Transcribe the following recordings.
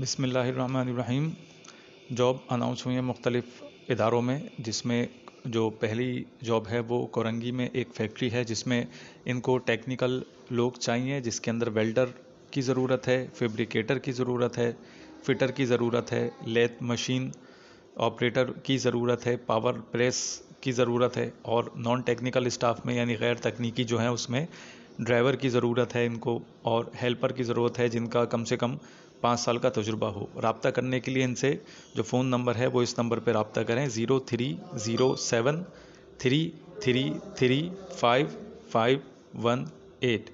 بسم اللہ الرحمن الرحیم۔ جاب اناؤنس ہوئی ہیں مختلف اداروں میں، جس میں جو پہلی جاب ہے وہ کورنگی میں ایک فیکٹری ہے جس میں ان کو ٹیکنیکل لوگ چاہیے، جس کے اندر ویلڈر کی ضرورت ہے، فیبریکیٹر کی ضرورت ہے، فٹر کی ضرورت ہے، لیتھ مشین آپریٹر کی ضرورت ہے، پاور پریس کی ضرورت ہے، اور نان ٹیکنیکل اسٹاف میں یعنی غیر تکنیکی جو ہیں اس میں ڈرائیور کی ضرورت ہے ان کو، اور ہیلپر کی ضرورت ہے جن کا کم سے کم 5 سال کا تجربہ ہو۔ رابطہ کرنے کے لیے ان سے جو فون نمبر ہے وہ اس نمبر پہ رابطہ کریں 0307335518۔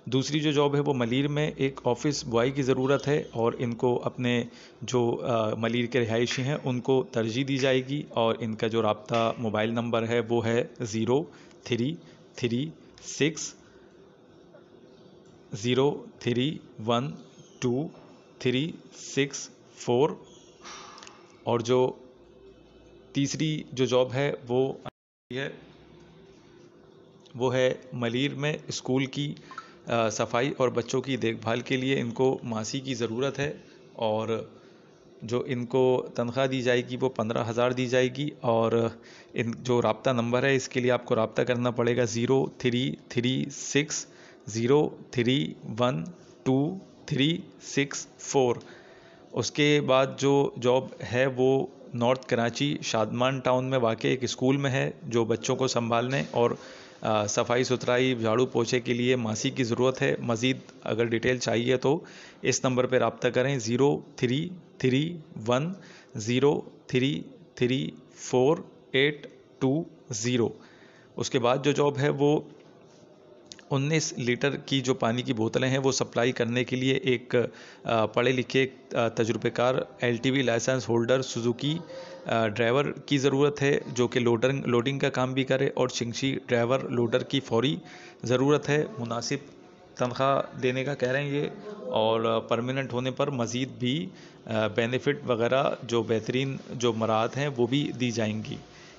دوسری جو جاب ہے وہ ملیر میں ایک آفس بوائے کی ضرورت ہے، اور ان کو اپنے جو ملیر کے رہائشی ہیں ان کو ترجیح دی جائے گی، اور ان کا جو رابطہ موبائل نمبر ہے وہ ہے 0336031236 اور جو تیسری جو جاب ہے وہ ہے ملیر میں اسکول کی صفائی اور بچوں کی دیکھ بھال کے لیے ان کو ماسی کی ضرورت ہے، اور جو ان کو تنخواہ دی جائے گی وہ 15,000 دی جائے گی، اور ان جو رابطہ نمبر ہے اس کے لیے آپ کو رابطہ کرنا پڑے گا 0336031236 اس کے بعد جو جاب ہے وہ نارتھ کراچی شادمان ٹاؤن میں واقع ایک اسکول میں ہے، جو بچوں کو سنبھالنے اور صفائی ستھرائی جھاڑو پوچھے کے لیے ماسی کی ضرورت ہے۔ مزید اگر ڈیٹیل چاہیے تو اس نمبر پہ رابطہ کریں 0331033480۔ اس کے بعد جو جاب ہے وہ 19 لیٹر کی جو پانی کی بوتلیں ہیں وہ سپلائی کرنے کے لیے ایک پڑھے لکھے تجربہ کار LTV licence holder Suzuki driver کی ضرورت ہے، جو کہ لوڈنگ کا کام بھی کرے، اور چنگشی ڈرائیور لوڈر کی فوری ضرورت ہے۔ مناسب تنخواہ دینے کا کہہ رہے ہیں یہ، اور پرماننٹ ہونے پر مزید بھی بینیفٹ وغیرہ جو بہترین جو مراحت ہیں وہ بھی دی جائیں گی۔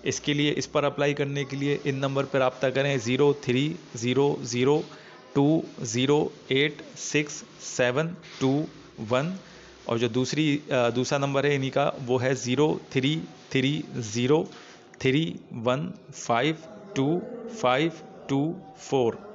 اس کے لیے اس پر اپلائی کرنے کے لیے ان نمبر پر رابطہ کریں 0300286721، اور جو دوسرا نمبر ہے انہی کا وہ ہے 033031522524۔